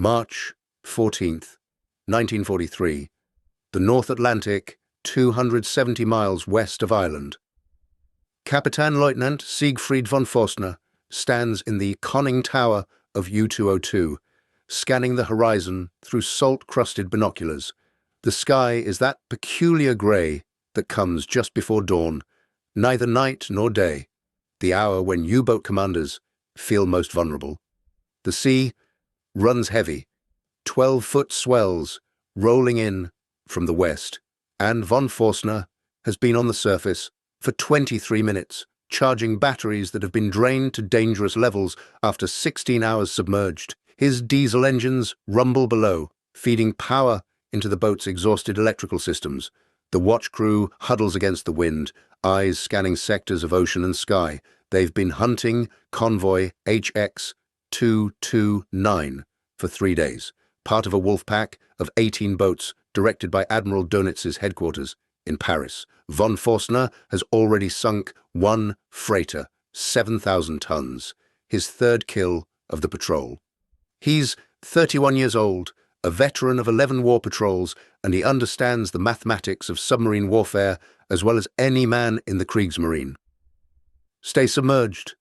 March 14th, 1943. The North Atlantic, 270 miles west of Ireland. Captain Lieutenant Siegfried von Forstner stands in the conning tower of U-202, scanning the horizon through salt-crusted binoculars. The sky is that peculiar grey that comes just before dawn, neither night nor day, the hour when U-boat commanders feel most vulnerable. The sea runs heavy, 12-foot swells rolling in from the west, and von Forstner has been on the surface for 23 minutes, charging batteries that have been drained to dangerous levels after 16 hours submerged. His diesel engines rumble below, feeding power into the boat's exhausted electrical systems. The watch crew huddles against the wind, eyes scanning sectors of ocean and sky. They've been hunting convoy HX 229 for 3 days, part of a wolf pack of 18 boats directed by Admiral Donitz's headquarters in Paris. Von Forstner has already sunk one freighter, 7,000 tons, his third kill of the patrol. He's 31 years old, a veteran of 11 war patrols, and he understands the mathematics of submarine warfare as well as any man in the Kriegsmarine. Stay submerged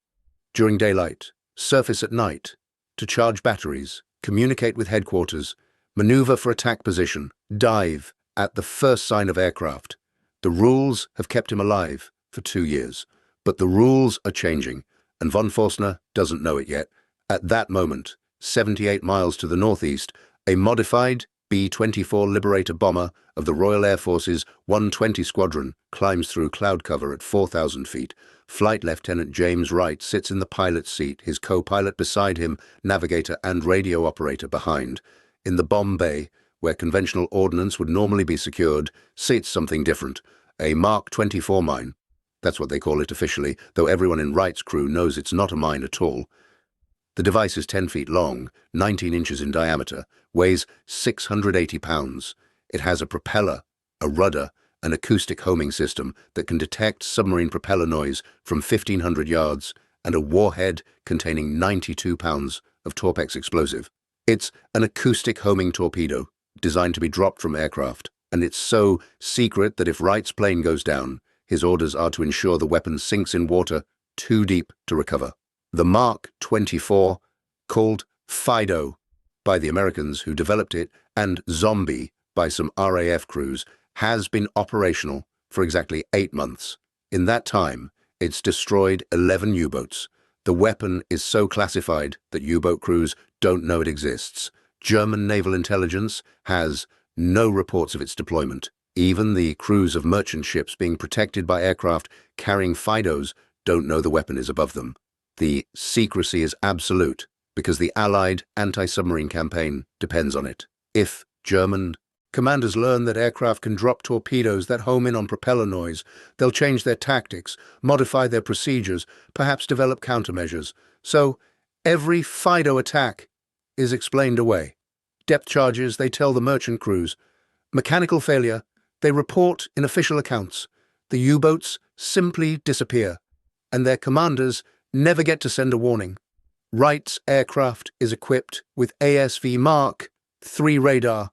during daylight, surface at night, to charge batteries, communicate with headquarters, maneuver for attack position, dive at the first sign of aircraft. The rules have kept him alive for 2 years, but the rules are changing, and von Forstner doesn't know it yet. At that moment, 78 miles to the northeast, a modified B-24 Liberator bomber of the Royal Air Force's 120 Squadron climbs through cloud cover at 4,000 feet. Flight Lieutenant James Wright sits in the pilot's seat, his co-pilot beside him, navigator and radio operator behind. In the bomb bay, where conventional ordnance would normally be secured, sits something different, a Mark 24 mine. That's what they call it officially, though everyone in Wright's crew knows it's not a mine at all. The device is 10 feet long, 19 inches in diameter, weighs 680 pounds. It has a propeller, a rudder, an acoustic homing system that can detect submarine propeller noise from 1,500 yards, and a warhead containing 92 pounds of Torpex explosive. It's an acoustic homing torpedo, designed to be dropped from aircraft, and it's so secret that if Wright's plane goes down, his orders are to ensure the weapon sinks in water too deep to recover. The Mark 24, called Fido by the Americans who developed it, and Zombie by some RAF crews, has been operational for exactly 8 months. In that time, it's destroyed 11 U-boats. The weapon is so classified that U-boat crews don't know it exists. German naval intelligence has no reports of its deployment. Even the crews of merchant ships being protected by aircraft carrying Fidos don't know the weapon is above them. The secrecy is absolute because the Allied anti-submarine campaign depends on it. If German commanders learn that aircraft can drop torpedoes that home in on propeller noise, they'll change their tactics, modify their procedures, perhaps develop countermeasures. So every Fido attack is explained away. Depth charges, they tell the merchant crews. Mechanical failure, they report in official accounts. The U-boats simply disappear, and their commanders never get to send a warning. Wright's aircraft is equipped with ASV Mark III radar,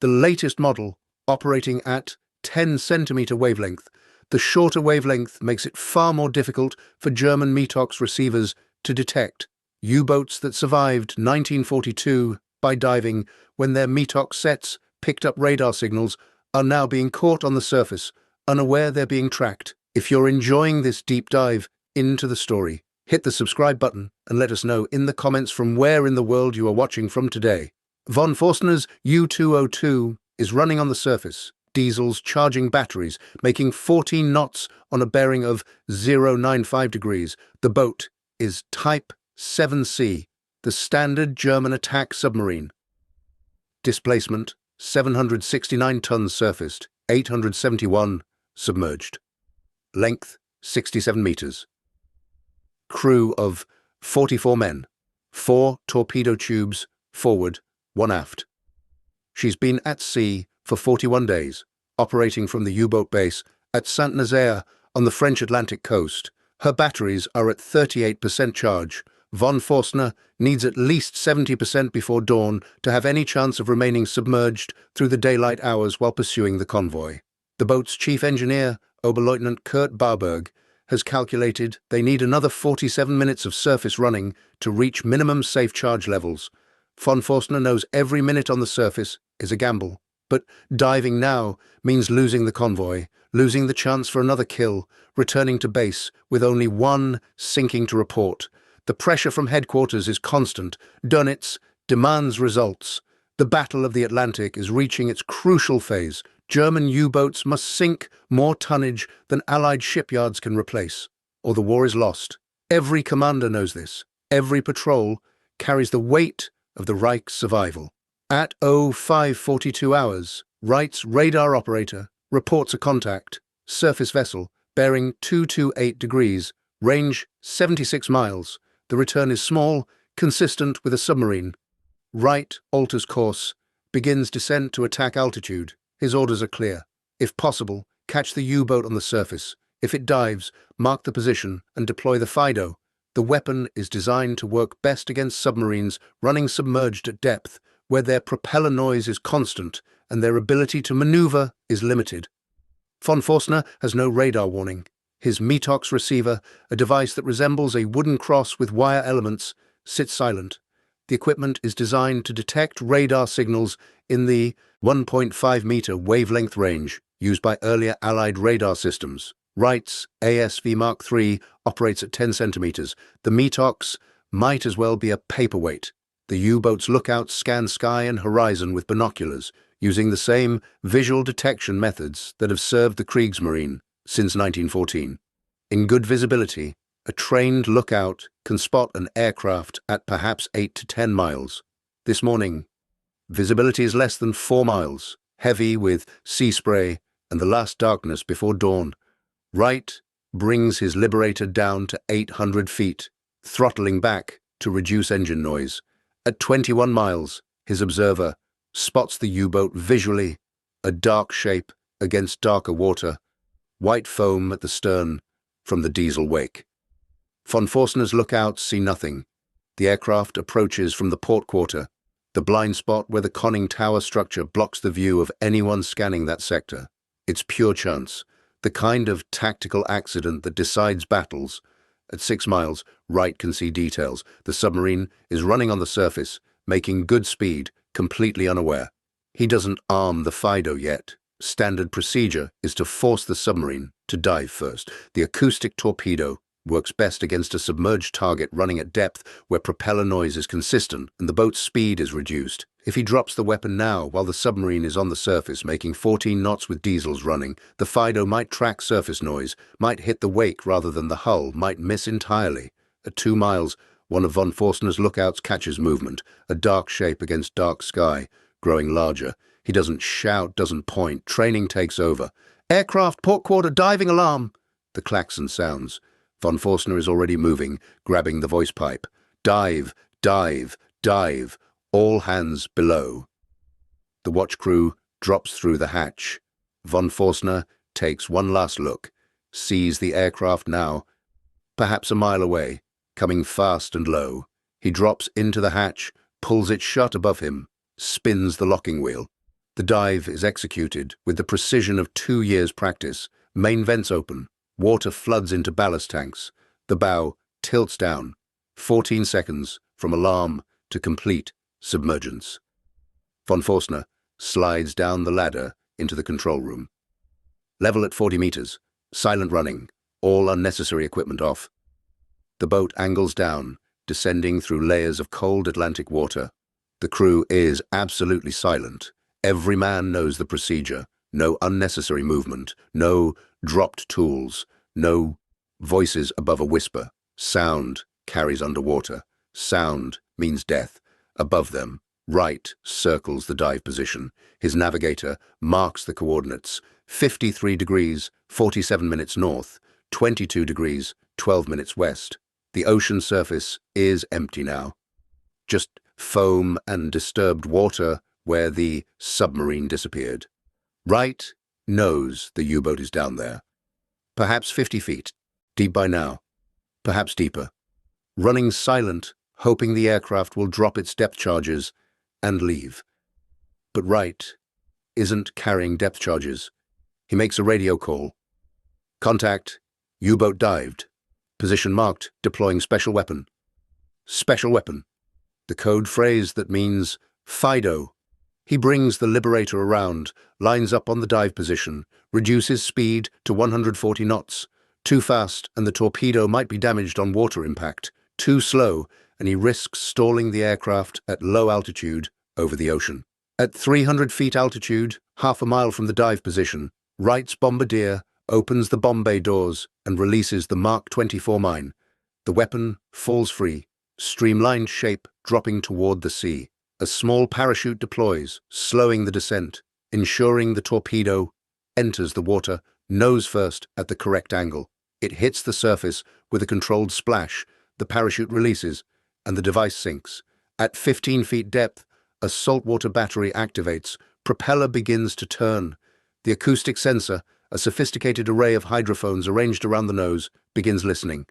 the latest model operating at 10-centimeter wavelength. The shorter wavelength makes it far more difficult for German METOX receivers to detect. U-boats that survived 1942 by diving when their METOX sets picked up radar signals are now being caught on the surface, unaware they're being tracked. If you're enjoying this deep dive into the story, hit the subscribe button and let us know in the comments from where in the world you are watching from today. Von Forstner's U-202 is running on the surface, diesels charging batteries, making 14 knots on a bearing of 095 degrees. The boat is Type 7C, the standard German attack submarine. Displacement, 769 tons surfaced, 871 submerged. Length, 67 meters. Crew of 44 men, 4 torpedo tubes forward, 1 aft. She's been at sea for 41 days, operating from the U-boat base at Saint-Nazaire on the French Atlantic coast. Her batteries are at 38% charge, Von Forstner needs at least 70% before dawn to have any chance of remaining submerged through the daylight hours while pursuing the convoy. The boat's chief engineer, Oberleutnant Kurt Barberg, has calculated they need another 47 minutes of surface running to reach minimum safe charge levels. Von Forstner knows every minute on the surface is a gamble, but diving now means losing the convoy, losing the chance for another kill, returning to base with only one sinking to report. The pressure from headquarters is constant. Dönitz demands results. The Battle of the Atlantic is reaching its crucial phase. German U-boats must sink more tonnage than Allied shipyards can replace, or the war is lost. Every commander knows this. Every patrol carries the weight of the Reich's survival. At 05:42 hours, Wright's radar operator reports a contact, surface vessel, bearing 228 degrees, range 76 miles. The return is small, consistent with a submarine. Wright alters course, begins descent to attack altitude. His orders are clear. If possible, catch the U-boat on the surface. If it dives, mark the position and deploy the Fido. The weapon is designed to work best against submarines running submerged at depth, where their propeller noise is constant and their ability to maneuver is limited. Von Forstner has no radar warning. His Metox receiver, a device that resembles a wooden cross with wire elements, sits silent. The equipment is designed to detect radar signals in the 1.5-meter wavelength range used by earlier Allied radar systems. Wright's ASV Mark III operates at 10 centimeters. The Metox might as well be a paperweight. The U-boat's lookouts scan sky and horizon with binoculars, using the same visual detection methods that have served the Kriegsmarine since 1914. In good visibility, a trained lookout can spot an aircraft at perhaps 8 to 10 miles. This morning, visibility is less than 4 miles, heavy with sea spray and the last darkness before dawn. Wright brings his Liberator down to 800 feet, throttling back to reduce engine noise. At 21 miles, his observer spots the U-boat visually, a dark shape against darker water, white foam at the stern from the diesel wake. Von Forstner's lookouts see nothing. The aircraft approaches from the port quarter, the blind spot where the conning tower structure blocks the view of anyone scanning that sector. It's pure chance, the kind of tactical accident that decides battles. At 6 miles, Wright can see details. The submarine is running on the surface, making good speed, completely unaware. He doesn't arm the Fido yet. Standard procedure is to force the submarine to dive first. The acoustic torpedo works best against a submerged target running at depth where propeller noise is consistent and the boat's speed is reduced. If he drops the weapon now while the submarine is on the surface making 14 knots with diesels running, the Fido might track surface noise, might hit the wake rather than the hull, might miss entirely. At 2 miles, one of von Forstner's lookouts catches movement, a dark shape against dark sky, growing larger. He doesn't shout, doesn't point. Training takes over. Aircraft, port quarter, diving alarm. The klaxon sounds. Von Forstner is already moving, grabbing the voice pipe. Dive, dive, dive. All hands below. The watch crew drops through the hatch. Von Forstner takes one last look, sees the aircraft now, perhaps a mile away, coming fast and low. He drops into the hatch, pulls it shut above him, spins the locking wheel. The dive is executed with the precision of 2 years' practice. Main vents open. Water floods into ballast tanks. The bow tilts down. 14 seconds from alarm to complete submergence. Von Forstner slides down the ladder into the control room. Level at 40 meters. Silent running. All unnecessary equipment off. The boat angles down, descending through layers of cold Atlantic water. The crew is absolutely silent. Every man knows the procedure. No unnecessary movement. No dropped tools. No voices above a whisper. Sound carries underwater. Sound means death. Above them, Wright circles the dive position. His navigator marks the coordinates. 53 degrees, 47 minutes north. 22 degrees, 12 minutes west. The ocean surface is empty now. Just foam and disturbed water where the submarine disappeared. Wright knows the U-boat is down there. Perhaps 50 feet, deep by now. Perhaps deeper. running silent, hoping the aircraft will drop its depth charges and leave. But Wright isn't carrying depth charges. He makes a radio call. Contact, U-boat dived. Position marked, deploying special weapon. Special weapon. The code phrase that means Fido. He brings the Liberator around, lines up on the dive position, reduces speed to 140 knots. Too fast and the torpedo might be damaged on water impact. Too slow and he risks stalling the aircraft at low altitude over the ocean. At 300 feet altitude, half a mile from the dive position, Wright's bombardier opens the bomb bay doors and releases the Mark 24 mine. The weapon falls free, streamlined shape dropping toward the sea. A small parachute deploys, slowing the descent, ensuring the torpedo enters the water nose first at the correct angle. It hits the surface with a controlled splash, the parachute releases, and the device sinks. At 15 feet depth, a saltwater battery activates, propeller begins to turn. The acoustic sensor, a sophisticated array of hydrophones arranged around the nose, begins listening.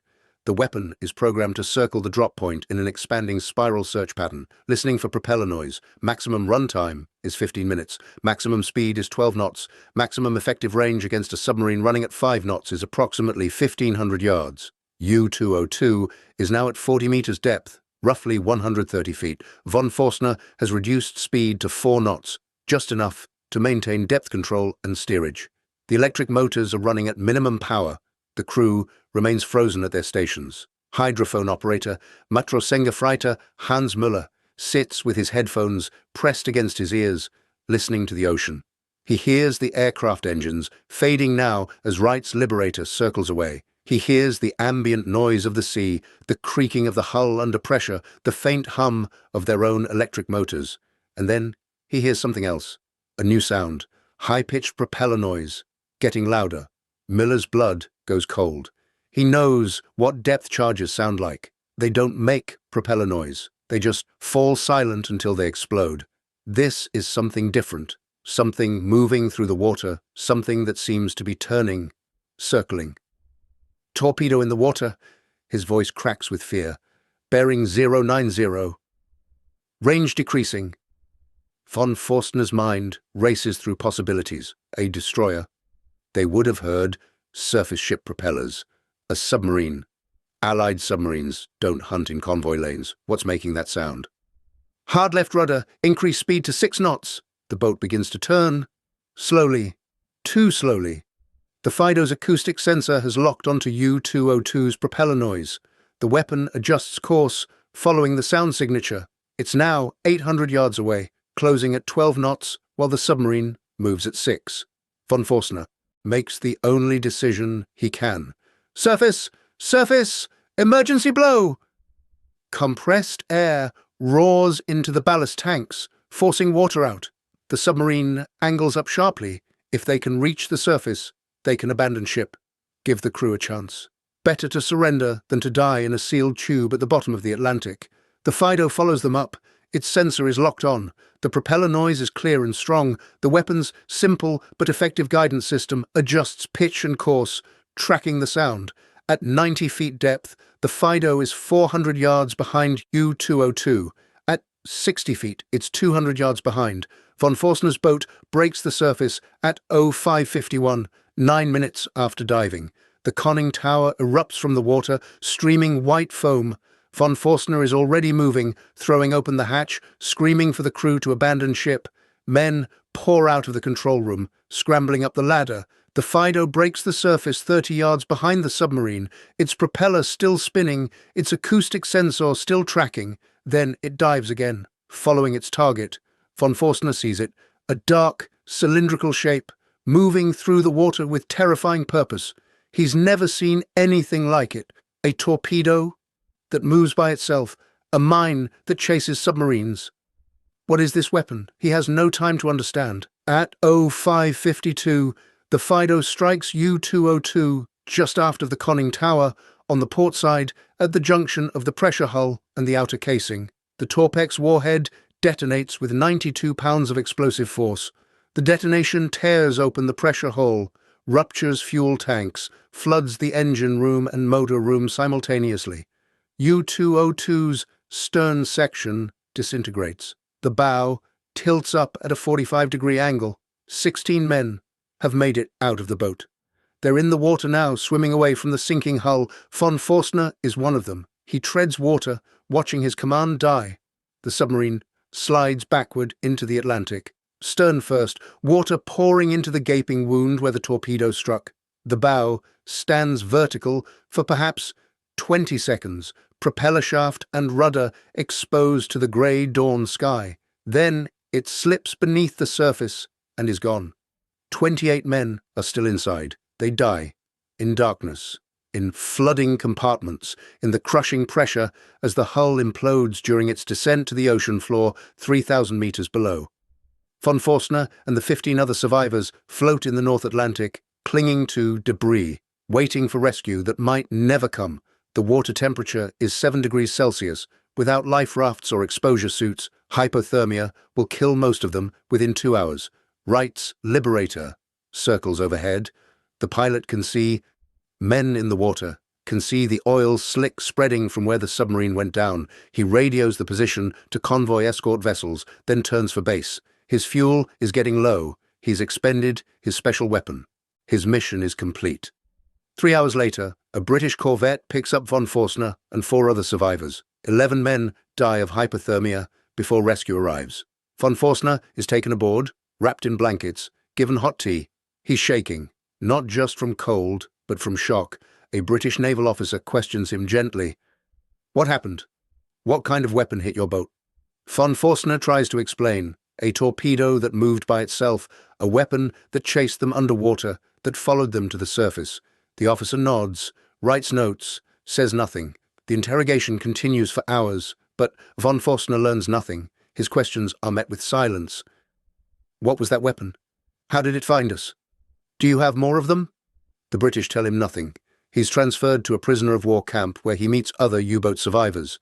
The weapon is programmed to circle the drop point in an expanding spiral search pattern, listening for propeller noise. Maximum runtime is 15 minutes. Maximum speed is 12 knots. Maximum effective range against a submarine running at 5 knots is approximately 1,500 yards. U-202 is now at 40 meters depth, roughly 130 feet. Von Forstner has reduced speed to 4 knots, just enough to maintain depth control and steerage. The electric motors are running at minimum power. The crew remains frozen at their stations. Hydrophone operator, Matrosengerfreiter Hans Müller, sits with his headphones pressed against his ears, listening to the ocean. He hears the aircraft engines fading now as Wright's Liberator circles away. He hears the ambient noise of the sea, the creaking of the hull under pressure, the faint hum of their own electric motors. And then he hears something else, a new sound, high-pitched propeller noise, getting louder. Miller's blood goes cold. He knows what depth charges sound like. They don't make propeller noise. They just fall silent until they explode. This is something different, something moving through the water, something that seems to be turning, circling. Torpedo in the water. His voice cracks with fear. Bearing 090. Range decreasing. Von Forstner's mind races through possibilities. A destroyer. They would have heard surface ship propellers. A submarine. Allied submarines don't hunt in convoy lanes. What's making that sound? Hard left rudder. Increase speed to 6 knots. The boat begins to turn. Slowly. Too slowly. The Fido's acoustic sensor has locked onto U-202's propeller noise. The weapon adjusts course, following the sound signature. It's now 800 yards away, closing at 12 knots, while the submarine moves at 6. Von Forstner makes the only decision he can. Surface! Surface! Emergency blow! Compressed air roars into the ballast tanks, forcing water out. The submarine angles up sharply. If they can reach the surface, they can abandon ship. Give the crew a chance. Better to surrender than to die in a sealed tube at the bottom of the Atlantic. The Fido follows them up. Its sensor is locked on. The propeller noise is clear and strong. The weapon's simple but effective guidance system adjusts pitch and course, tracking the sound. At 90 feet depth, the Fido is 400 yards behind U-202. At 60 feet, it's 200 yards behind. Von Forstner's boat breaks the surface at 0551, 9 minutes after diving. The conning tower erupts from the water, streaming white foam. Von Forstner is already moving, throwing open the hatch, screaming for the crew to abandon ship. Men pour out of the control room, scrambling up the ladder. The Fido breaks the surface 30 yards behind the submarine, its propeller still spinning, its acoustic sensor still tracking. Then it dives again, following its target. Von Forstner sees it, a dark, cylindrical shape, moving through the water with terrifying purpose. He's never seen anything like it. A torpedo that moves by itself, a mine that chases submarines. What is this weapon? He has no time to understand. At 0552, the Fido strikes U-202 just after the conning tower, on the port side, at the junction of the pressure hull and the outer casing. The Torpex warhead detonates with 92 pounds of explosive force. The detonation tears open the pressure hull, ruptures fuel tanks, floods the engine room and motor room simultaneously. U-202's stern section disintegrates. The bow tilts up at a 45-degree angle. 16 men have made it out of the boat. They're in the water now, swimming away from the sinking hull. Von Forstner is one of them. He treads water, watching his command die. The submarine slides backward into the Atlantic. Stern first, water pouring into the gaping wound where the torpedo struck. The bow stands vertical for perhaps 20 seconds, propeller shaft and rudder exposed to the grey dawn sky. Then it slips beneath the surface and is gone. 28 men are still inside. They die in darkness, in flooding compartments, in the crushing pressure as the hull implodes during its descent to the ocean floor 3,000 meters below. Von Forstner and the 15 other survivors float in the North Atlantic, clinging to debris, waiting for rescue that might never come. The water temperature is 7 degrees Celsius. Without life rafts or exposure suits, hypothermia will kill most of them within 2 hours. Wright's Liberator circles overhead. The pilot can see men in the water, can see the oil slick spreading from where the submarine went down. He radios the position to convoy escort vessels, then turns for base. His fuel is getting low. He's expended his special weapon. His mission is complete. 3 hours later, a British corvette picks up von Forstner and 4 other survivors. 11 men die of hypothermia before rescue arrives. Von Forstner is taken aboard, wrapped in blankets, given hot tea. He's shaking, not just from cold, but from shock. A British naval officer questions him gently. "What happened? What kind of weapon hit your boat?" Von Forstner tries to explain. A torpedo that moved by itself, a weapon that chased them underwater, that followed them to the surface. The officer nods, writes notes, says nothing. The interrogation continues for hours, but von Forstner learns nothing. His questions are met with silence. "What was that weapon? How did it find us? Do you have more of them?" The British tell him nothing. He's transferred to a prisoner-of-war camp where he meets other U-boat survivors.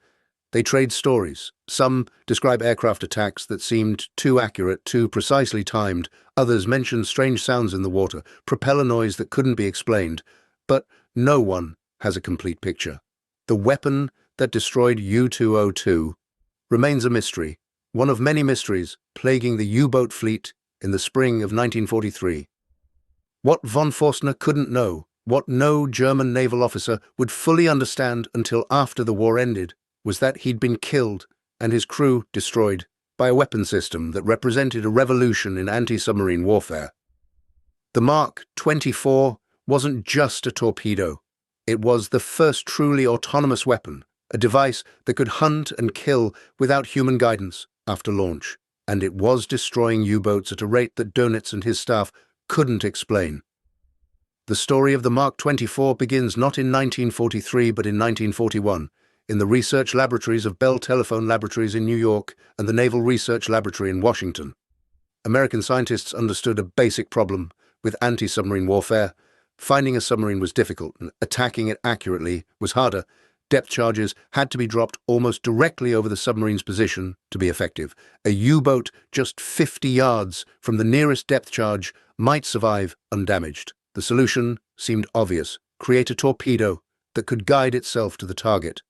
They trade stories. Some describe aircraft attacks that seemed too accurate, too precisely timed. Others mention strange sounds in the water, propeller noise that couldn't be explained. But no one has a complete picture. The weapon that destroyed U-202 remains a mystery, one of many mysteries plaguing the U-boat fleet in the spring of 1943. What von Forstner couldn't know, what no German naval officer would fully understand until after the war ended, was that he'd been killed and his crew destroyed by a weapon system that represented a revolution in anti-submarine warfare. The Mark 24 wasn't just a torpedo. It was the first truly autonomous weapon, a device that could hunt and kill without human guidance after launch. And it was destroying U-boats at a rate that Dönitz and his staff couldn't explain. The story of the Mark 24 begins not in 1943 but in 1941, in the research laboratories of Bell Telephone Laboratories in New York and the Naval Research Laboratory in Washington. American scientists understood a basic problem with anti-submarine warfare. Finding a submarine was difficult, and attacking it accurately was harder. Depth charges had to be dropped almost directly over the submarine's position to be effective. A U-boat just 50 yards from the nearest depth charge might survive undamaged. The solution seemed obvious: create a torpedo that could guide itself to the target.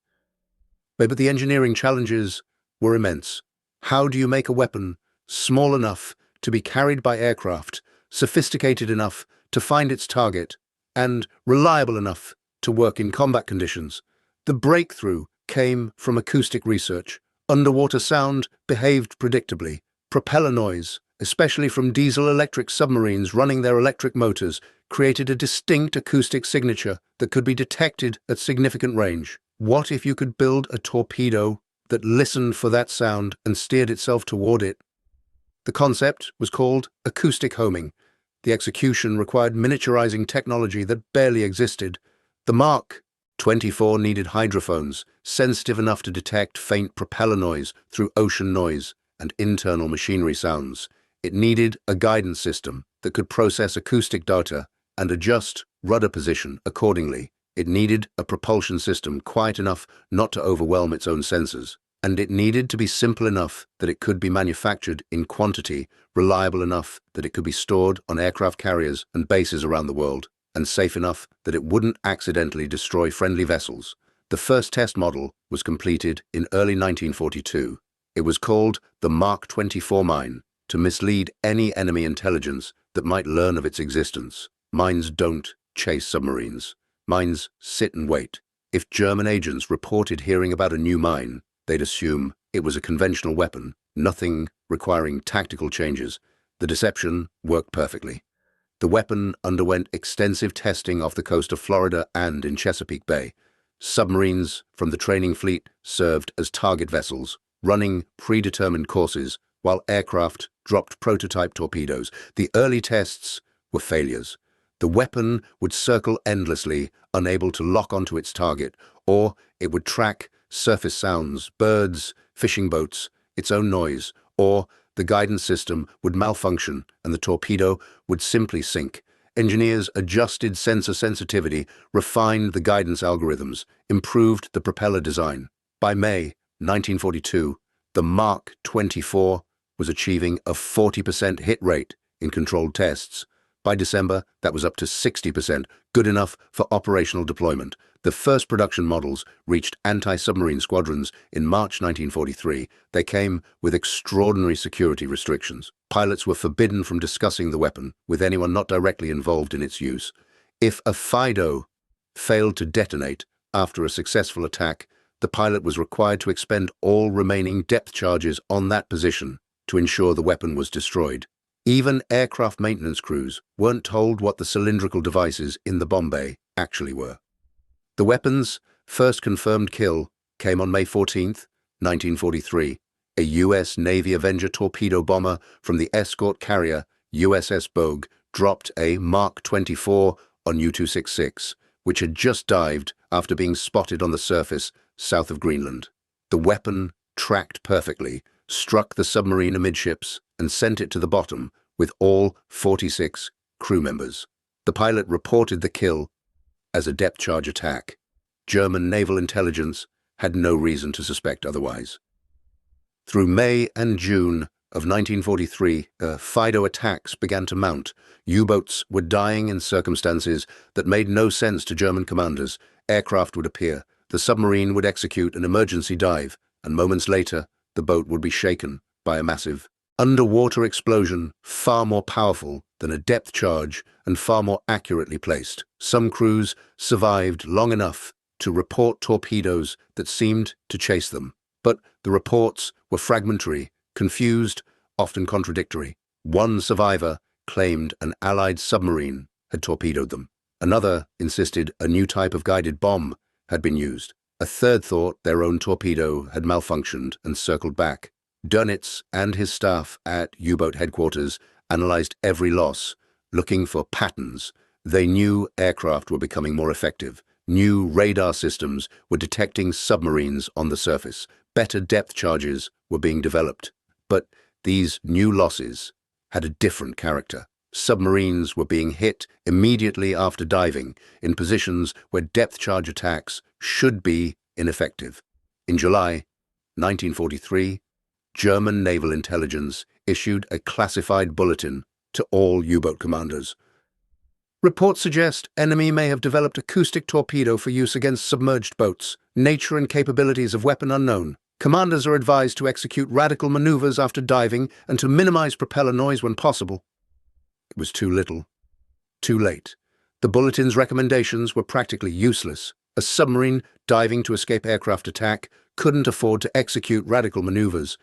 But the engineering challenges were immense. How do you make a weapon small enough to be carried by aircraft, sophisticated enough to find its target, and reliable enough to work in combat conditions? The breakthrough came from acoustic research. Underwater sound behaved predictably. Propeller noise, especially from diesel-electric submarines running their electric motors, created a distinct acoustic signature that could be detected at significant range. What if you could build a torpedo that listened for that sound and steered itself toward it? The concept was called acoustic homing. The execution required miniaturizing technology that barely existed. The Mark 24 needed hydrophones, sensitive enough to detect faint propeller noise through ocean noise and internal machinery sounds. It needed a guidance system that could process acoustic data and adjust rudder position accordingly. It needed a propulsion system quiet enough not to overwhelm its own sensors. And it needed to be simple enough that it could be manufactured in quantity, reliable enough that it could be stored on aircraft carriers and bases around the world, and safe enough that it wouldn't accidentally destroy friendly vessels. The first test model was completed in early 1942. It was called the Mark 24 mine to mislead any enemy intelligence that might learn of its existence. Mines don't chase submarines. Mines sit and wait. If German agents reported hearing about a new mine, they'd assume it was a conventional weapon, nothing requiring tactical changes. The deception worked perfectly. The weapon underwent extensive testing off the coast of Florida and in Chesapeake Bay. Submarines from the training fleet served as target vessels, running predetermined courses, while aircraft dropped prototype torpedoes. The early tests were failures. The weapon would circle endlessly, unable to lock onto its target, or it would track surface sounds, birds, fishing boats, its own noise, or the guidance system would malfunction and the torpedo would simply sink. Engineers adjusted sensor sensitivity, refined the guidance algorithms, improved the propeller design. By May 1942, the Mark 24 was achieving a 40% hit rate in controlled tests. By December, that was up to 60%, good enough for operational deployment. The first production models reached anti-submarine squadrons in March 1943. They came with extraordinary security restrictions. Pilots were forbidden from discussing the weapon with anyone not directly involved in its use. If a Fido failed to detonate after a successful attack, the pilot was required to expend all remaining depth charges on that position to ensure the weapon was destroyed. Even aircraft maintenance crews weren't told what the cylindrical devices in the bomb bay actually were. The weapon's first confirmed kill came on May 14, 1943. A U.S. Navy Avenger torpedo bomber from the escort carrier USS Bogue dropped a Mark 24 on U-266, which had just dived after being spotted on the surface south of Greenland. The weapon tracked perfectly, struck the submarine amidships, and sent it to the bottom with all 46 crew members. The pilot reported the kill as a depth charge attack. German naval intelligence had no reason to suspect otherwise. Through May and June of 1943, Fido attacks began to mount. U-boats were dying in circumstances that made no sense to German commanders. Aircraft would appear, the submarine would execute an emergency dive, and moments later, the boat would be shaken by a massive underwater explosion, far more powerful than a depth charge and far more accurately placed. Some crews survived long enough to report torpedoes that seemed to chase them, but the reports were fragmentary, confused, often contradictory. One survivor claimed an Allied submarine had torpedoed them. Another insisted a new type of guided bomb had been used. A third thought their own torpedo had malfunctioned and circled back. Dönitz and his staff at U-boat headquarters analyzed every loss, looking for patterns. They knew aircraft were becoming more effective. New radar systems were detecting submarines on the surface. Better depth charges were being developed. But these new losses had a different character. Submarines were being hit immediately after diving in positions where depth charge attacks should be ineffective. In July 1943, German naval intelligence issued a classified bulletin to all U-boat commanders. Reports suggest enemy may have developed acoustic torpedo for use against submerged boats. Nature and capabilities of weapon unknown. Commanders are advised to execute radical maneuvers after diving and to minimize propeller noise when possible. It was too little, too late. The bulletin's recommendations were practically useless. A submarine diving to escape aircraft attack couldn't afford to execute radical maneuvers.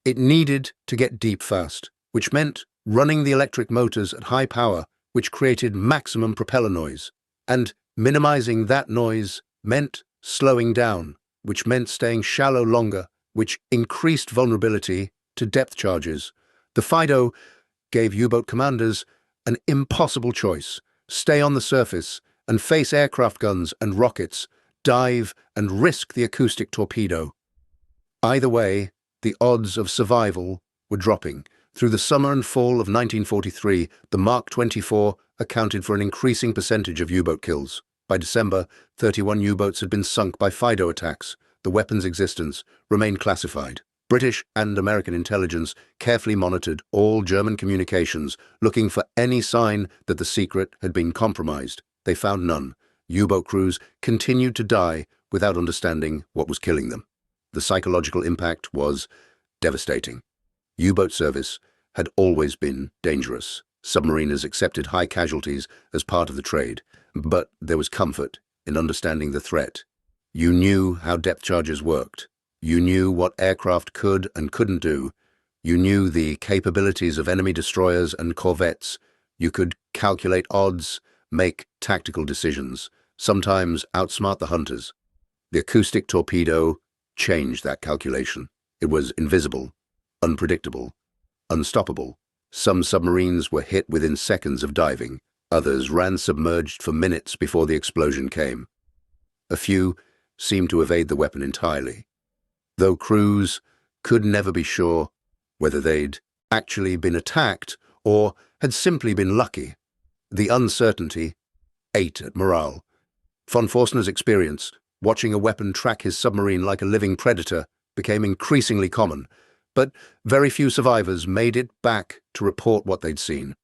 It needed to get deep fast, which meant running the electric motors at high power, which created maximum propeller noise. And minimizing that noise meant slowing down, which meant staying shallow longer, which increased vulnerability to depth charges. The Fido gave U-boat commanders an impossible choice: stay on the surface and face aircraft guns and rockets, dive and risk the acoustic torpedo. Either way, the odds of survival were dropping. Through the summer and fall of 1943, the Mark 24 accounted for an increasing percentage of U-boat kills. By December, 31 U-boats had been sunk by Fido attacks. The weapon's existence remained classified. British and American intelligence carefully monitored all German communications, looking for any sign that the secret had been compromised. They found none. U-boat crews continued to die without understanding what was killing them. The psychological impact was devastating. U-boat service had always been dangerous. Submariners accepted high casualties as part of the trade, but there was comfort in understanding the threat. You knew how depth charges worked. You knew what aircraft could and couldn't do. You knew the capabilities of enemy destroyers and corvettes. You could calculate odds, make tactical decisions, sometimes outsmart the hunters. The acoustic torpedo changed that calculation. It was invisible, unpredictable, unstoppable. Some submarines were hit within seconds of diving. Others ran submerged for minutes before the explosion came. A few seemed to evade the weapon entirely, though crews could never be sure whether they'd actually been attacked or had simply been lucky. The uncertainty ate at morale. Von Forstner's experience, watching a weapon track his submarine like a living predator, became increasingly common, but very few survivors made it back to report what they'd seen.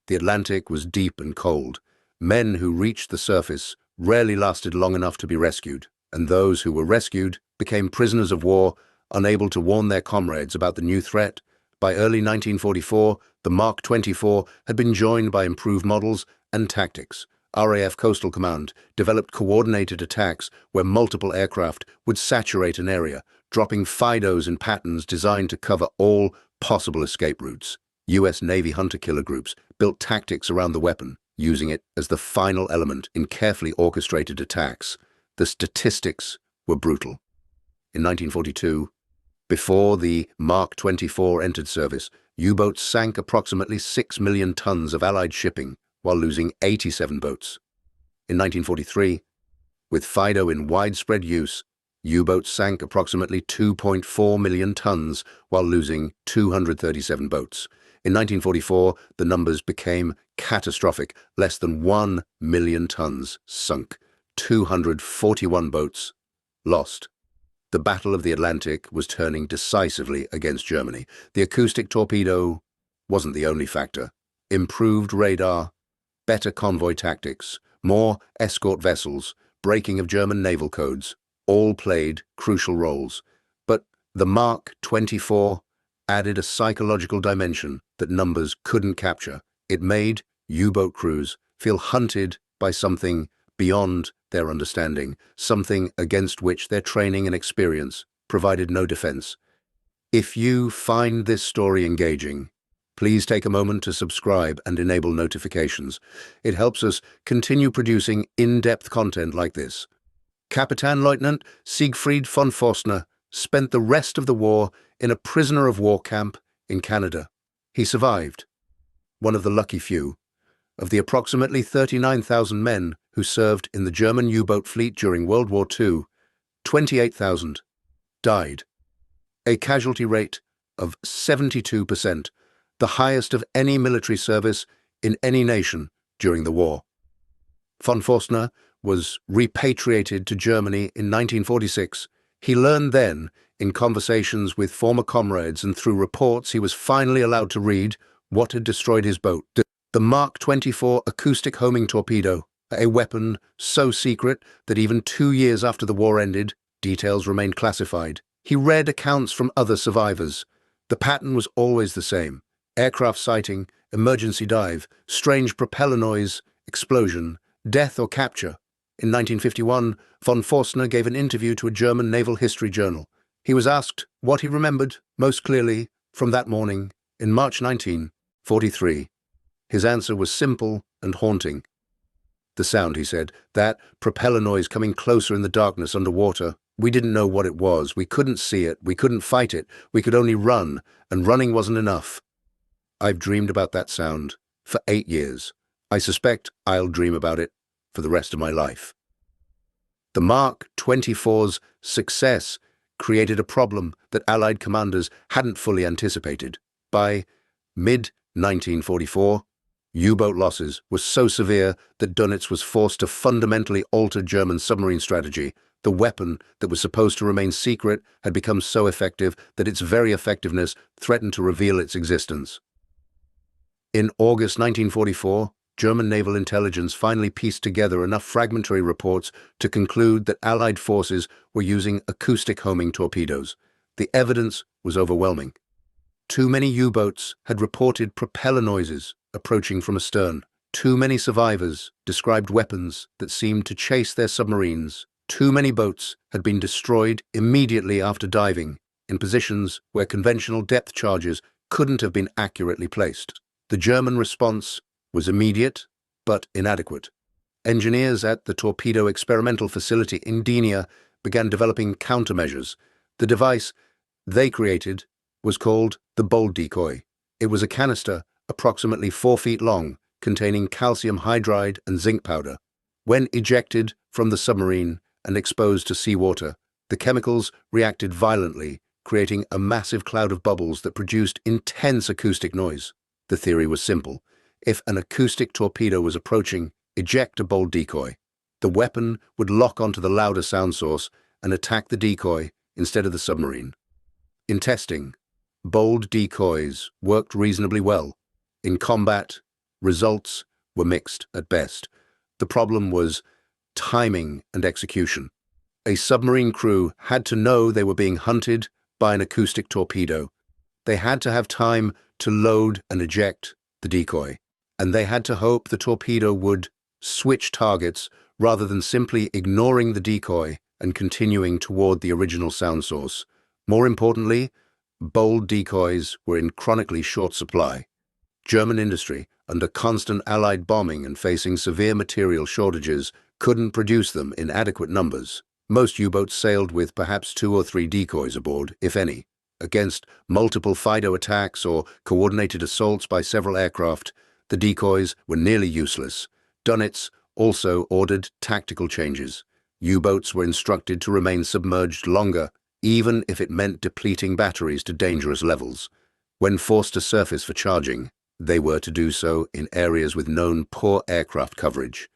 The Atlantic was deep and cold. Men who reached the surface rarely lasted long enough to be rescued, and those who were rescued became prisoners of war, unable to warn their comrades about the new threat. By early 1944, the Mark 24 had been joined by improved models and tactics. RAF Coastal Command developed coordinated attacks where multiple aircraft would saturate an area, dropping Fidos in patterns designed to cover all possible escape routes. U.S. Navy hunter-killer groups built tactics around the weapon, using it as the final element in carefully orchestrated attacks. The statistics were brutal. In 1942, before the Mark 24 entered service, U-boats sank approximately 6 million tons of Allied shipping while losing 87 boats. In 1943, with Fido in widespread use, U-boats sank approximately 2.4 million tons while losing 237 boats. In 1944, the numbers became catastrophic. Less than 1 million tons sunk. 241 boats lost. The Battle of the Atlantic was turning decisively against Germany. The acoustic torpedo wasn't the only factor. Improved radar, better convoy tactics, more escort vessels, breaking of German naval codes, all played crucial roles. But the Mark 24 added a psychological dimension that numbers couldn't capture. It made U-boat crews feel hunted by something beyond their understanding, something against which their training and experience provided no defense. If you find this story engaging, please take a moment to subscribe and enable notifications. It helps us continue producing in-depth content like this. Kapitän-Leutnant Siegfried von Forstner spent the rest of the war in a prisoner of war camp in Canada. He survived, one of the lucky few. Of the approximately 39,000 men who served in the German U-boat fleet during World War II, 28,000 died. A casualty rate of 72%, the highest of any military service in any nation during the war. Von Forstner was repatriated to Germany in 1946. He learned then, in conversations with former comrades and through reports he was finally allowed to read, what had destroyed his boat. The Mark 24 acoustic homing torpedo, a weapon so secret that even 2 years after the war ended, details remained classified. He read accounts from other survivors. The pattern was always the same: aircraft sighting, emergency dive, strange propeller noise, explosion, death or capture. In 1951, von Forstner gave an interview to a German naval history journal. He was asked what he remembered most clearly from that morning in March 1943. His answer was simple and haunting. The sound, he said, that propeller noise coming closer in the darkness underwater. We didn't know what it was. We couldn't see it. We couldn't fight it. We could only run, and running wasn't enough. I've dreamed about that sound for 8 years. I suspect I'll dream about it for the rest of my life. The Mark 24's success created a problem that Allied commanders hadn't fully anticipated. By mid-1944, U-boat losses were so severe that Dönitz was forced to fundamentally alter German submarine strategy. The weapon that was supposed to remain secret had become so effective that its very effectiveness threatened to reveal its existence. In August 1944, German naval intelligence finally pieced together enough fragmentary reports to conclude that Allied forces were using acoustic homing torpedoes. The evidence was overwhelming. Too many U-boats had reported propeller noises approaching from astern. Too many survivors described weapons that seemed to chase their submarines. Too many boats had been destroyed immediately after diving in positions where conventional depth charges couldn't have been accurately placed. The German response was immediate but inadequate. Engineers at the torpedo experimental facility in Denia began developing countermeasures. The device they created was called the bold decoy. It was a canister approximately 4 feet long, containing calcium hydride and zinc powder. When ejected from the submarine and exposed to seawater, the chemicals reacted violently, creating a massive cloud of bubbles that produced intense acoustic noise. The theory was simple. If an acoustic torpedo was approaching, eject a bold decoy. The weapon would lock onto the louder sound source and attack the decoy instead of the submarine. In testing, bold decoys worked reasonably well. In combat, results were mixed at best. The problem was timing and execution. A submarine crew had to know they were being hunted by an acoustic torpedo. They had to have time to load and eject the decoy, and they had to hope the torpedo would switch targets rather than simply ignoring the decoy and continuing toward the original sound source. More importantly, bold decoys were in chronically short supply. German industry, under constant Allied bombing and facing severe material shortages, couldn't produce them in adequate numbers. Most U-boats sailed with perhaps 2 or 3 decoys aboard, if any. Against multiple Fido attacks or coordinated assaults by several aircraft, the decoys were nearly useless. Dönitz also ordered tactical changes. U-boats were instructed to remain submerged longer, even if it meant depleting batteries to dangerous levels. When forced to surface for charging, they were to do so in areas with known poor aircraft coverage.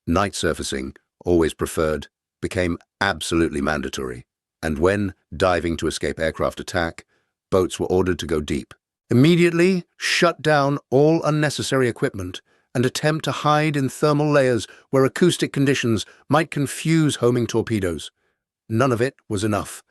Night surfacing, always preferred, became absolutely mandatory, and when diving to escape aircraft attack, boats were ordered to go deep. Immediately shut down all unnecessary equipment and attempt to hide in thermal layers where acoustic conditions might confuse homing torpedoes. None of it was enough.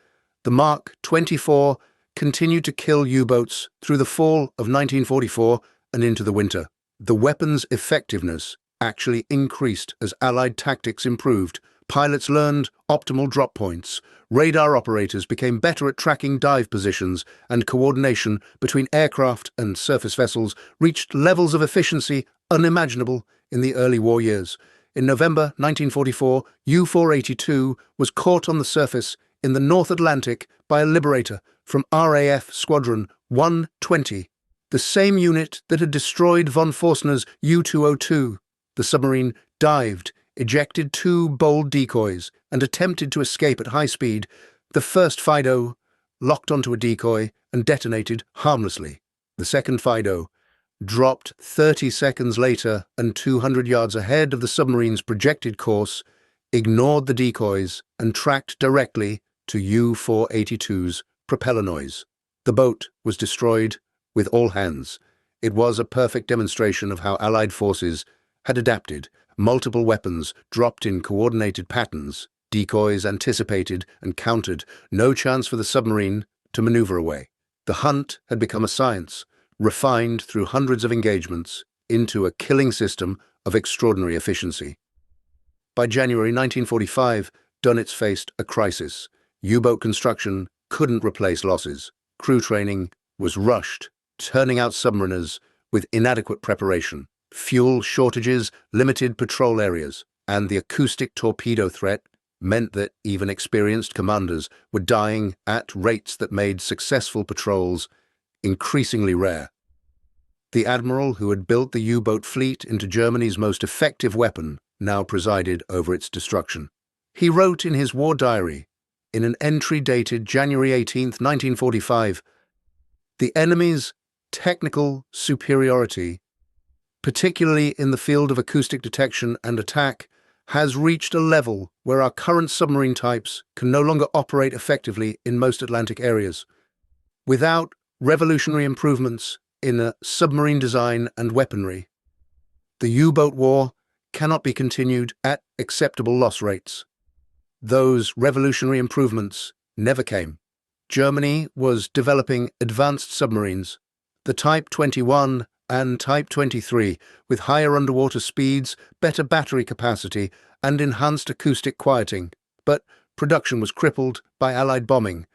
The Mark 24 continued to kill U-boats through the fall of 1944 and into the winter. The weapon's effectiveness actually increased as Allied tactics improved. Pilots learned optimal drop points. Radar operators became better at tracking dive positions, and coordination between aircraft and surface vessels reached levels of efficiency unimaginable in the early war years. In November 1944, U-482 was caught on the surface in the North Atlantic by a Liberator from RAF Squadron 120, the same unit that had destroyed von Forstner's U-202. The submarine dived, ejected 2 bold decoys, and attempted to escape at high speed. The first Fido locked onto a decoy and detonated harmlessly. The second Fido dropped 30 seconds later and 200 yards ahead of the submarine's projected course, ignored the decoys, and tracked directly to U-482's propeller noise. The boat was destroyed with all hands. It was a perfect demonstration of how Allied forces had adapted. Multiple weapons dropped in coordinated patterns, decoys anticipated and countered, no chance for the submarine to maneuver away. The hunt had become a science, refined through hundreds of engagements into a killing system of extraordinary efficiency. By January 1945, Dönitz faced a crisis. U-boat construction couldn't replace losses. Crew training was rushed, turning out submariners with inadequate preparation. Fuel shortages, limited patrol areas, and the acoustic torpedo threat meant that even experienced commanders were dying at rates that made successful patrols increasingly rare. The admiral who had built the U-boat fleet into Germany's most effective weapon now presided over its destruction. He wrote in his war diary, in an entry dated January 18, 1945, "The enemy's technical superiority, particularly in the field of acoustic detection and attack, has reached a level where our current submarine types can no longer operate effectively in most Atlantic areas. Without revolutionary improvements in submarine design and weaponry, The U-boat war cannot be continued at acceptable loss rates. Those revolutionary improvements never came. Germany was developing advanced submarines, the Type 21 and Type 23, with higher underwater speeds, better battery capacity, and enhanced acoustic quieting. But production was crippled by Allied bombing.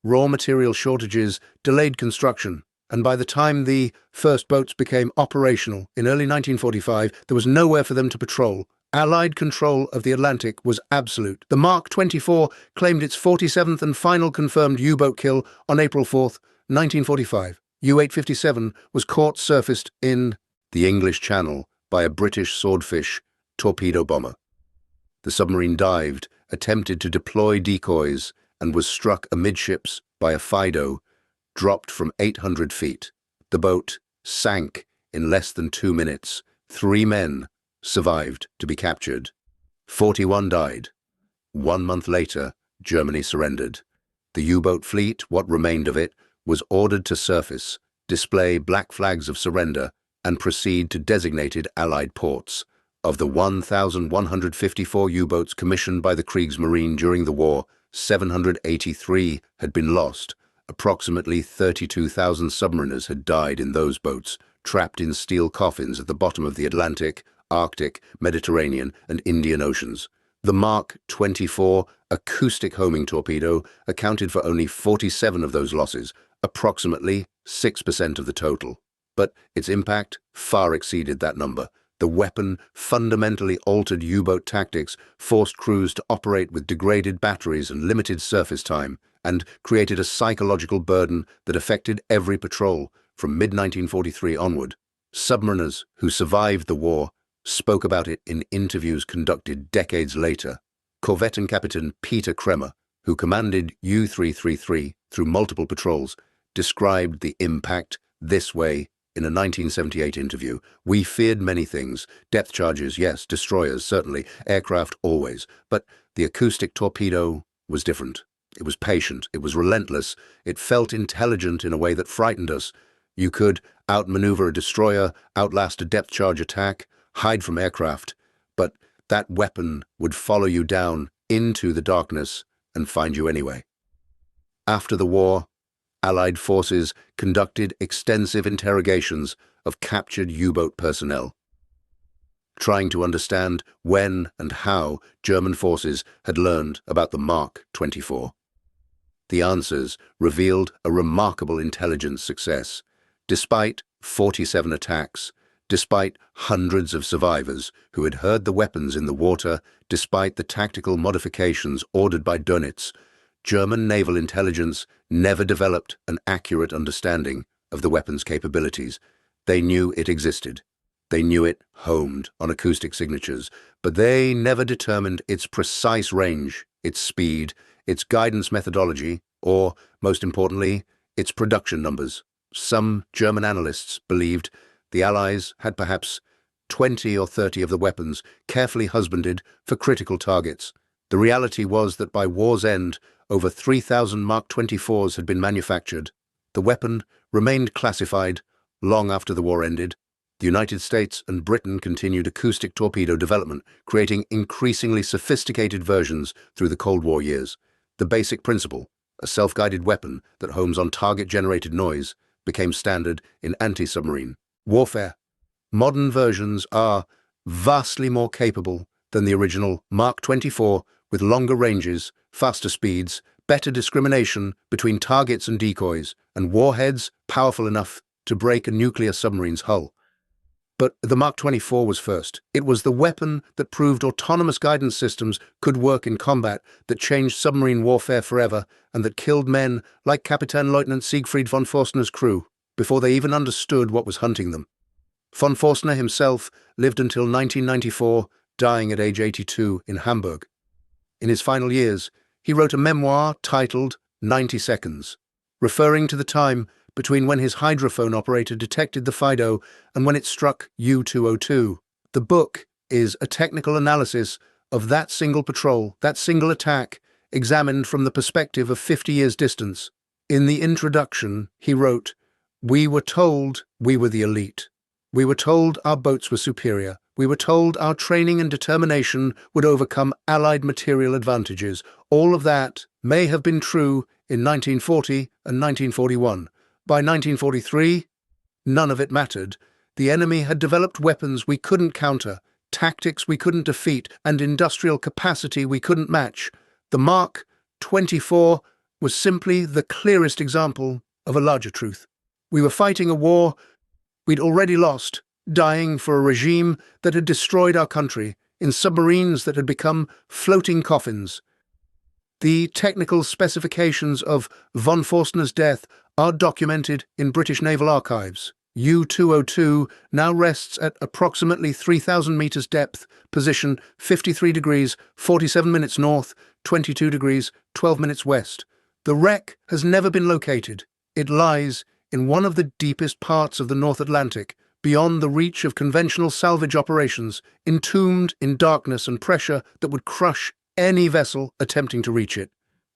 Raw material shortages delayed construction, and by the time the first boats became operational in early 1945, there was nowhere for them to patrol. Allied control of the Atlantic was absolute. The Mark 24 claimed its 47th and final confirmed U-boat kill on April 4, 1945. U-857 was caught surfaced in the English Channel by a British swordfish torpedo bomber. The submarine dived, attempted to deploy decoys, and was struck amidships by a Fido, dropped from 800 feet. The boat sank in less than 2 minutes. 3 men survived to be captured. 41 died. 1 month later, Germany surrendered. The U-boat fleet, what remained of it, was ordered to surface, display black flags of surrender, and proceed to designated Allied ports. Of the 1,154 U-boats commissioned by the Kriegsmarine during the war, 783 had been lost. Approximately 32,000 submariners had died in those boats, trapped in steel coffins at the bottom of the Atlantic, Arctic, Mediterranean, and Indian Oceans. The Mark 24 acoustic homing torpedo accounted for only 47 of those losses, approximately 6% of the total. But its impact far exceeded that number. The weapon fundamentally altered U-boat tactics, forced crews to operate with degraded batteries and limited surface time, and created a psychological burden that affected every patrol from mid-1943 onward. Submariners who survived the war spoke about it in interviews conducted decades later. Corvettenkapitän Peter Kremer, who commanded U-333 through multiple patrols, described the impact this way in a 1978 interview. "We feared many things. Depth charges, yes. Destroyers, certainly. Aircraft, always. But the acoustic torpedo was different. It was patient. It was relentless. It felt intelligent in a way that frightened us. You could outmaneuver a destroyer, outlast a depth charge attack, hide from aircraft, but that weapon would follow you down into the darkness and find you anyway." After the war, Allied forces conducted extensive interrogations of captured U-boat personnel, trying to understand when and how German forces had learned about the Mark 24. The answers revealed a remarkable intelligence success. Despite 47 attacks, despite hundreds of survivors who had heard the weapons in the water, despite the tactical modifications ordered by Dönitz, German naval intelligence never developed an accurate understanding of the weapon's capabilities. They knew it existed. They knew it homed on acoustic signatures, but they never determined its precise range, its speed, its guidance methodology, or, most importantly, its production numbers. Some German analysts believed the Allies had perhaps 20 or 30 of the weapons carefully husbanded for critical targets. The reality was that by war's end, over 3,000 Mark 24s had been manufactured. The weapon remained classified long after the war ended. The United States and Britain continued acoustic torpedo development, creating increasingly sophisticated versions through the Cold War years. The basic principle, a self-guided weapon that homes on target-generated noise, became standard in anti-submarine warfare. Modern versions are vastly more capable than the original Mark 24, with longer ranges, faster speeds, better discrimination between targets and decoys, and warheads powerful enough to break a nuclear submarine's hull. But the Mark 24 was first. It was the weapon that proved autonomous guidance systems could work in combat, that changed submarine warfare forever, and that killed men like Captain Lieutenant Siegfried von Forstner's crew before they even understood what was hunting them. Von Forstner himself lived until 1994, dying at age 82 in Hamburg. In his final years, he wrote a memoir titled 90 Seconds, referring to the time between when his hydrophone operator detected the Fido and when it struck U-202. The book is a technical analysis of that single patrol, that single attack, examined from the perspective of 50 years' distance. In the introduction, he wrote, "We were told we were the elite. We were told our boats were superior. We were told our training and determination would overcome Allied material advantages. All of that may have been true in 1940 and 1941. By 1943, none of it mattered. The enemy had developed weapons we couldn't counter, tactics we couldn't defeat, and industrial capacity we couldn't match. The Mark 24 was simply the clearest example of a larger truth. We were fighting a war we'd already lost, dying for a regime that had destroyed our country, in submarines that had become floating coffins. The technical specifications of von Forstner's death are documented in British naval archives. U-202 now rests at approximately 3,000 meters depth, position 53 degrees, 47 minutes north, 22 degrees, 12 minutes west. The wreck has never been located. It lies in one of the deepest parts of the North Atlantic, beyond the reach of conventional salvage operations, entombed in darkness and pressure that would crush any vessel attempting to reach it.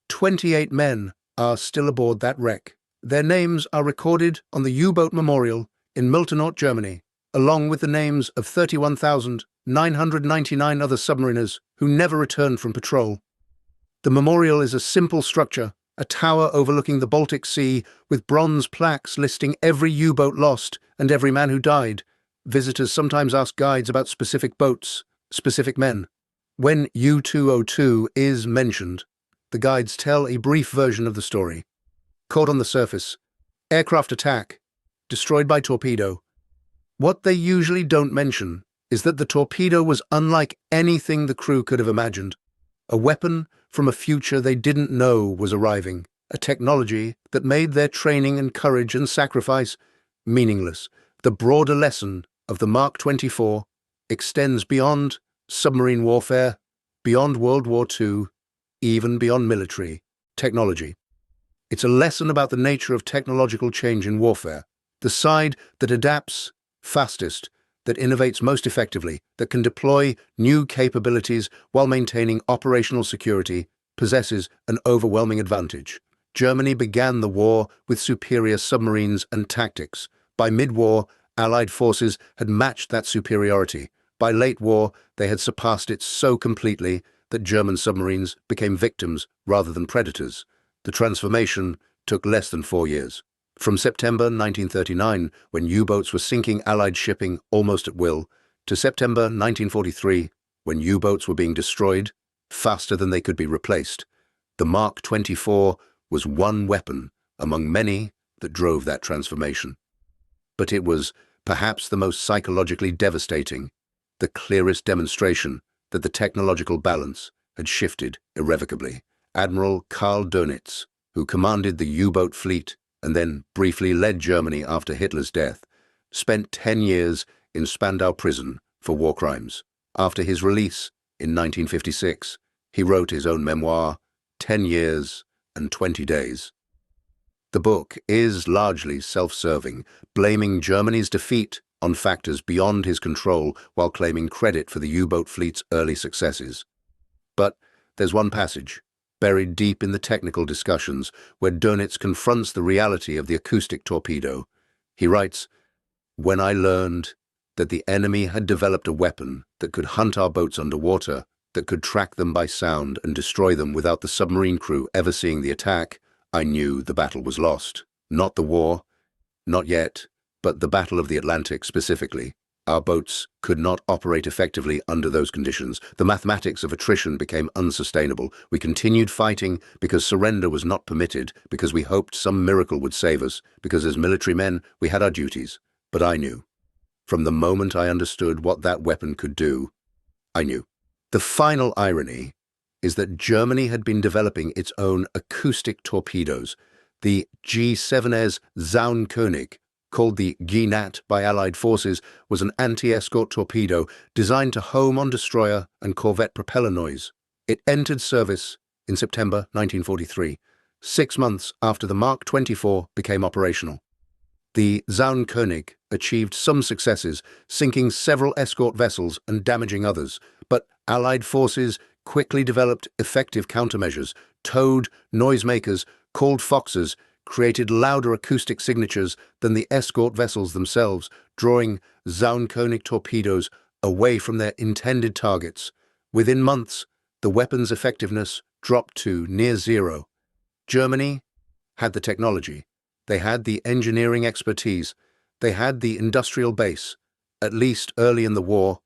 28 men are still aboard that wreck. Their names are recorded on the U-boat memorial in Miltenort, Germany, along with the names of 31,999 other submariners who never returned from patrol. The memorial is a simple structure, a tower overlooking the Baltic Sea with bronze plaques listing every U-boat lost and every man who died. Visitors sometimes ask guides about specific boats, specific men. When U-202 is mentioned, the guides tell a brief version of the story. Caught on the surface, aircraft attack, destroyed by torpedo. What they usually don't mention is that the torpedo was unlike anything the crew could have imagined. A weapon from a future they didn't know was arriving, a technology that made their training and courage and sacrifice meaningless. The broader lesson of the Mark 24 extends beyond submarine warfare, beyond World War II, even beyond military technology. It's a lesson about the nature of technological change in warfare, the side that adapts fastest, that innovates most effectively, that can deploy new capabilities while maintaining operational security, possesses an overwhelming advantage. Germany began the war with superior submarines and tactics. By mid-war, Allied forces had matched that superiority. By late war, they had surpassed it so completely that German submarines became victims rather than predators. The transformation took less than 4 years. From September 1939, when U-boats were sinking Allied shipping almost at will, to September 1943, when U-boats were being destroyed faster than they could be replaced, the Mark 24 was one weapon among many that drove that transformation. But it was perhaps the most psychologically devastating, the clearest demonstration that the technological balance had shifted irrevocably. Admiral Karl Dönitz, who commanded the U-boat fleet and then briefly led Germany after Hitler's death, spent 10 years in Spandau prison for war crimes. After his release in 1956, he wrote his own memoir, 10 Years and 20 Days. The book is largely self-serving, blaming Germany's defeat on factors beyond his control while claiming credit for the U-boat fleet's early successes. But there's one passage, buried deep in the technical discussions, where Dönitz confronts the reality of the acoustic torpedo. He writes, "When I learned that the enemy had developed a weapon that could hunt our boats underwater, that could track them by sound and destroy them without the submarine crew ever seeing the attack, I knew the battle was lost. Not the war, not yet, but the Battle of the Atlantic specifically. Our boats could not operate effectively under those conditions. The mathematics of attrition became unsustainable. We continued fighting because surrender was not permitted, because we hoped some miracle would save us, because as military men we had our duties. But I knew. From the moment I understood what that weapon could do, I knew." The final irony is that Germany had been developing its own acoustic torpedoes. The G7S Zaunkönig, called the Gnat by Allied forces, was an anti-escort torpedo designed to home on destroyer and corvette propeller noise. It entered service in September 1943, 6 months after the Mark 24 became operational. The Zaunkönig achieved some successes, sinking several escort vessels and damaging others, but Allied forces quickly developed effective countermeasures, towed noisemakers, called Foxes, created louder acoustic signatures than the escort vessels themselves, drawing Zaunkönig torpedoes away from their intended targets. Within months, the weapon's effectiveness dropped to near zero. Germany had the technology. They had the engineering expertise. They had the industrial base, at least early in the war.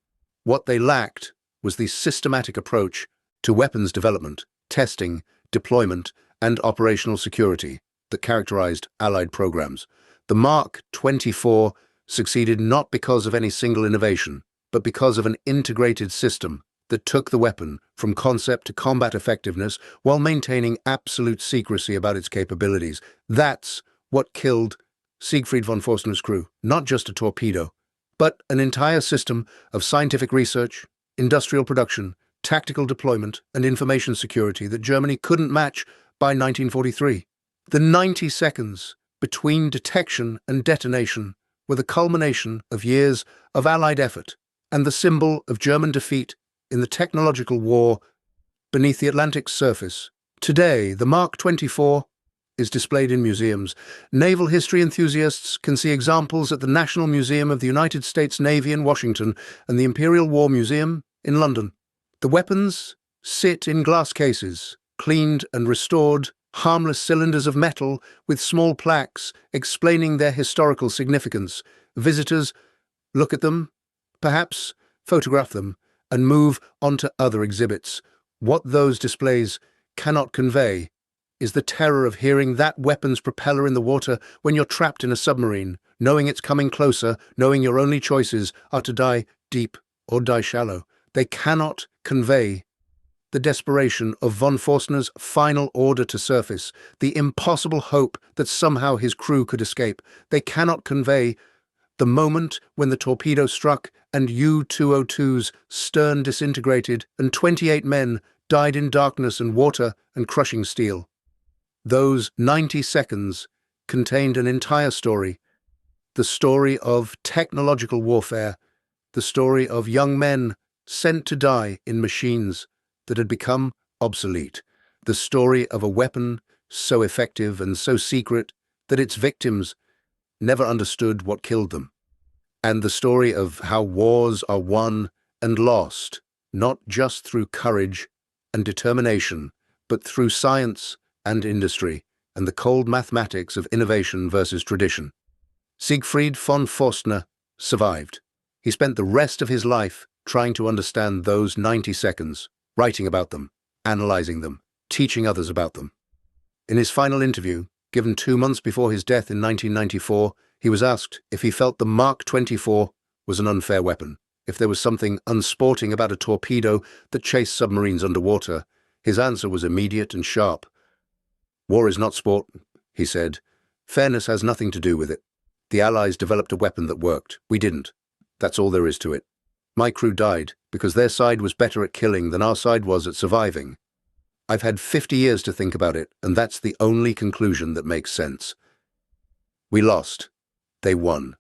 What they lacked was the systematic approach to weapons development, testing, deployment, and operational security that characterized Allied programs. The Mark 24 succeeded not because of any single innovation, but because of an integrated system that took the weapon from concept to combat effectiveness while maintaining absolute secrecy about its capabilities. That's what killed Siegfried von Forstner's crew, not just a torpedo, but an entire system of scientific research, industrial production, tactical deployment, and information security that Germany couldn't match by 1943. The 90 seconds between detection and detonation were the culmination of years of Allied effort and the symbol of German defeat in the technological war beneath the Atlantic's surface. Today, the Mark 24 is displayed in museums. Naval history enthusiasts can see examples at the National Museum of the United States Navy in Washington and the Imperial War Museum in London. The weapons sit in glass cases, cleaned and restored, harmless cylinders of metal with small plaques explaining their historical significance. Visitors look at them, perhaps photograph them, and move on to other exhibits. What those displays cannot convey is the terror of hearing that weapon's propeller in the water when you're trapped in a submarine, knowing it's coming closer, knowing your only choices are to die deep or die shallow. They cannot convey the desperation of von Forstner's final order to surface, the impossible hope that somehow his crew could escape. They cannot convey the moment when the torpedo struck and U-202's stern disintegrated and 28 men died in darkness and water and crushing steel. Those 90 seconds contained an entire story, the story of technological warfare, the story of young men sent to die in machines that had become obsolete, the story of a weapon so effective and so secret that its victims never understood what killed them, and the story of how wars are won and lost, not just through courage and determination, but through science and industry and the cold mathematics of innovation versus tradition. Siegfried von Forstner survived. He spent the rest of his life trying to understand those 90 seconds, writing about them, analyzing them, teaching others about them. In his final interview, given 2 months before his death in 1994, he was asked if he felt the Mark 24 was an unfair weapon, if there was something unsporting about a torpedo that chased submarines underwater. His answer was immediate and sharp. "War is not sport," he said. "Fairness has nothing to do with it. The Allies developed a weapon that worked. We didn't. That's all there is to it. My crew died because their side was better at killing than our side was at surviving. I've had 50 years to think about it, and that's the only conclusion that makes sense. We lost. They won.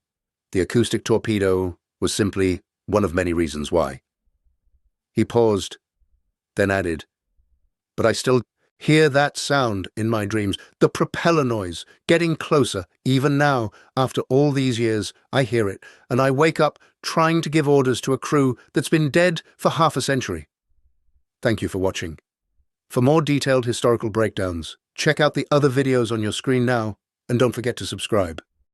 The acoustic torpedo was simply one of many reasons why." He paused, then added, "But I still hear that sound in my dreams, the propeller noise, getting closer. Even now, after all these years, I hear it, and I wake up trying to give orders to a crew that's been dead for half a century." Thank you for watching. For more detailed historical breakdowns, check out the other videos on your screen now, and don't forget to subscribe.